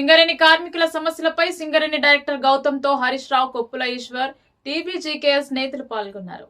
సింగరేణి కార్మికుల సమస్యలపై Singareni director గౌతమ్తో Harish Rao, Koppula Eshwar, TBGKS నేతలు పాల్గొన్నారు.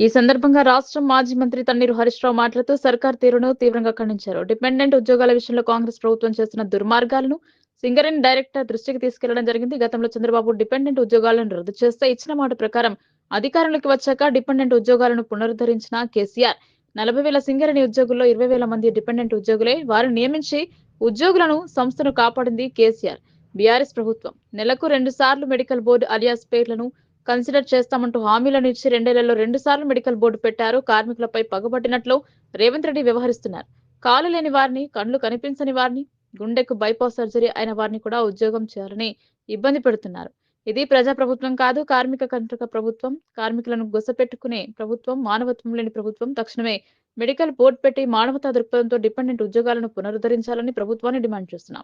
ఈ సందర్భంగా రాష్ట్ర మాజీ మంత్రి తన్నీరు హరీష్ రావు మాట్లాడుతూ సర్కార్ తీరును తీవ్రంగా ఖండించారు. డిపెండెంట్ ఉద్యోగాల విషయంలో కాంగ్రెస్ ప్రభుత్వం చేస్తున్న దుర్మార్గాలను సింగరేణి డైరెక్టర్ దృష్టికి తీసుకెళ్లడం జరిగింది. గతంలో చంద్రబాబు డిపెండెంట్ ఉద్యోగాలను రద్దు చేస్తే ఇచ్చిన మాట ప్రకారం అధికారంలోకి వచ్చాక డిపెండెంట్ ఉద్యోగాలను పునరుద్ధరించిన కేసీఆర్ 40,000 సింగరేణి ఉద్యోగుల్లో 20,000 మంది డిపెండెంట్ ఉద్యోగులే. వారిని నియమించి ఉద్యోగులను సంస్థను కాపాడింది కేసీఆర్. బీఆర్ఎస్ ప్రభుత్వం నెలకు 2 సార్లు మెడికల్ బోర్డు అలియాస్ పేర్లను కన్సిడర్ చేస్తామంటూ హామీలను ఇచ్చి 2 నెలల్లో 2 సార్లు మెడికల్ బోర్డు పెట్టారు. కార్మికులపై పగబట్టినట్లు రేవంత్ రెడ్డి వ్యవహరిస్తున్నారు. కాలు లేని వారిని, కళ్లు కనిపించని వారిని, గుండెకు బైపాస్ సర్జరీ అయిన వారిని కూడా ఉద్యోగం చేయాలని ఇబ్బంది పెడుతున్నారు. ఇది ప్రజా ప్రభుత్వం కాదు, కార్మిక కంటక ప్రభుత్వం. కార్మికులను గొసపెట్టుకునే ప్రభుత్వం, మానవత్వం లేని ప్రభుత్వం. తక్షణమే మెడికల్ బోర్డు పెట్టి మానవతా దృక్పథంతో డిపెండెంట్ ఉద్యోగాలను పునరుద్ధరించాలని ప్రభుత్వాన్ని డిమాండ్ చేస్తున్నాం.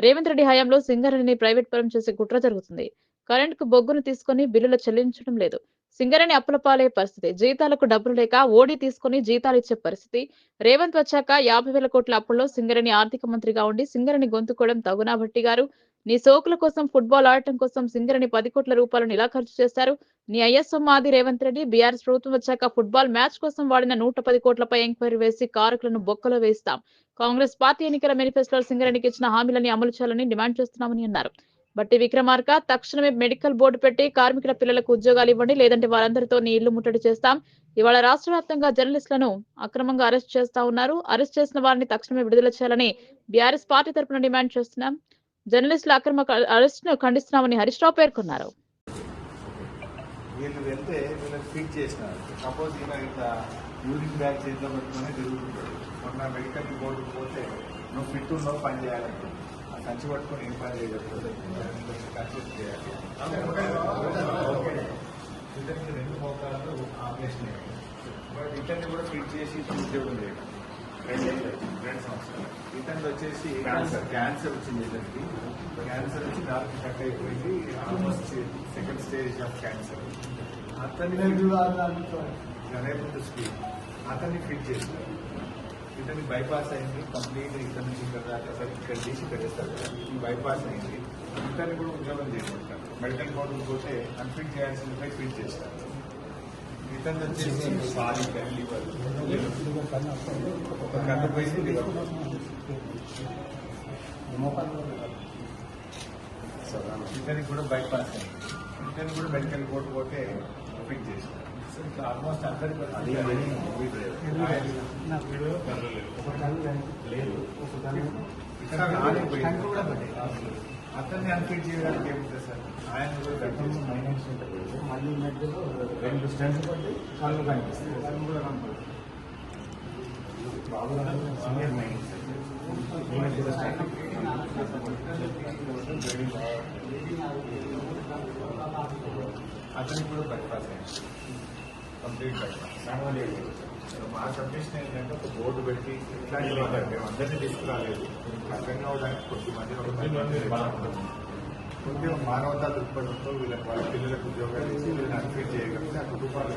రేవంత్ రెడ్డి హయాంలో సింగరేణిని ప్రైవేట్ పరం చేసే కుట్ర జరుగుతుంది. కరెంటుకు బొగ్గును తీసుకుని బిల్లులు చెల్లించడం లేదు. సింగరేణి అప్పుల పాలే పరిస్థితి. జీతాలకు డబ్బులు లేక ఓడి తీసుకుని జీతాలు ఇచ్చే పరిస్థితి. రేవంత్ వచ్చాక 50,000 కోట్ల అప్పుల్లో సింగరేణి ఆర్థిక మంత్రిగా ఉండి సింగరేణి గొంతుకోవడం తగునా భట్టి గారు? నీ సోకుల కోసం, ఫుట్బాల్ ఆడటం కోసం సింగరేణి 10 కోట్ల రూపాయలను ఇలా ఖర్చు చేశారు. నీ ఐఎస్ఎం మాది రేవంత్ రెడ్డి. బీఆర్ఎస్ ప్రభుత్వం వచ్చాక ఫుట్బాల్ మ్యాచ్ కోసం వాడిన 110 కోట్లపై ఎంక్వైరీ వేసి కారకులను బొక్కలో వేస్తాం. కాంగ్రెస్ పార్టీ ఎన్నికల మేనిఫెస్టోలో సింగరేణికి ఇచ్చిన హామీలని అమలు చేయాలని డిమాండ్ చేస్తున్నామని అన్నారు. బట్టి విక్రమార్క, తక్షణమే మెడికల్ బోర్డు పెట్టి కార్మికుల పిల్లలకు ఉద్యోగాలు ఇవ్వండి, లేదంటే వారందరితో నీ ఇల్లు ముట్టడి చేస్తాం. ఇవాళ రాష్ట్ర వ్యాప్తంగా జర్నలిస్టులను అక్రమంగా అరెస్ట్ చేస్తా ఉన్నారు. అరెస్ట్ చేసిన వారిని తక్షణమే విడుదల చేయాలని బీఆర్ఎస్ పార్టీ తరఫున డిమాండ్ చేస్తున్నాం. జర్నలిస్టుల అక్రమ అరెస్ట్ ను ఖండిస్తున్నామని హరీష్ రావు పేర్కొన్నారు. వీళ్ళు వెళ్తే వీళ్ళకి ఫీడ్ చేసినారు. సపోజ్ యూరిన్ బ్యాగ్ చేతిలో పెట్టుకుని తిరుగుతుంటాడు. మొన్న మెడికల్ బోర్డుకు పోతే నువ్వు ఫిట్ ఉన్నావు, పని చేయాలంటే ఆ సంచి పట్టుకొని ఏం పని చేయకపోతే కన్సల్ట్ చేయాలి. ఇతనికి 2 మోకాళ్ళు ఆపరేషన్ అయ్యాయి. బట్ ఇతన్ని కూడా ఫిట్ చేసి ఉద్యోగం చేయడం 2 సంవత్సరాలు. ఇతను వచ్చేసి క్యాన్సర్ వచ్చింది. ఇతనికి క్యాన్సర్ వచ్చి దానికి కట్ అయిపోయింది. Almost 2nd stage of cancer. అతన్ని ఫిట్ చేస్తారు. ఇతనికి బైపాస్ అయింది కంప్లీట్. ఇక్కడ నుంచి ఇక్కడ దాకా సరే ఇక్కడ తీసి ఇక్కడ వేస్తారు. ఈ బైపాస్ అయింది. ఇతన్ని కూడా ఉద్యోగం చేయబడతారు. మెడికల్ బోర్డు పోతే అన్ఫిట్ చేయాల్సిందిపై ఫిట్ చేస్తారు. ఇతను వచ్చేసి సారీ లివర్ ఒక కన్ను పోయింది, లివర్ ఇతనికి కూడా బైపాస్ అయింది. ఇతను కూడా మెడికల్ బోర్డు పోతే ఫిట్ చేస్తారు. ఆల్మోస్ట్ అందరికీ అతన్ని అన్ఫిట్ చేయడానికి ఏముంటుంది సార్? ఆయన కూడా గట్టిగా మైనస్ ఉంటుంది. మళ్ళీ మధ్యలో 2 స్టెంట్స్ పట్టి కళ్ళు కనిపిస్తుంది. కళ్ళు కూడా కనపడుతుంది. బాబు సీనియర్ మైనస్ అతనికి కూడా బైపాస్ అయింది, కంప్లీట్ బైపాస్. మా సబ్మిషన్ ఏంటంటే ఒక బోర్డు పెట్టి ఇట్లాంటి మేము అందరినీ తీసుకురాలేదు. అర్థంగా అవడానికి కొద్దిగా మానవతా దృక్పథంతో వీళ్ళకి వాళ్ళ పిల్లలకు ఉద్యోగాలు ఇచ్చి వీళ్ళని అన్ఫిట్ చేయగలిగితే ఆ కుటుంబాలు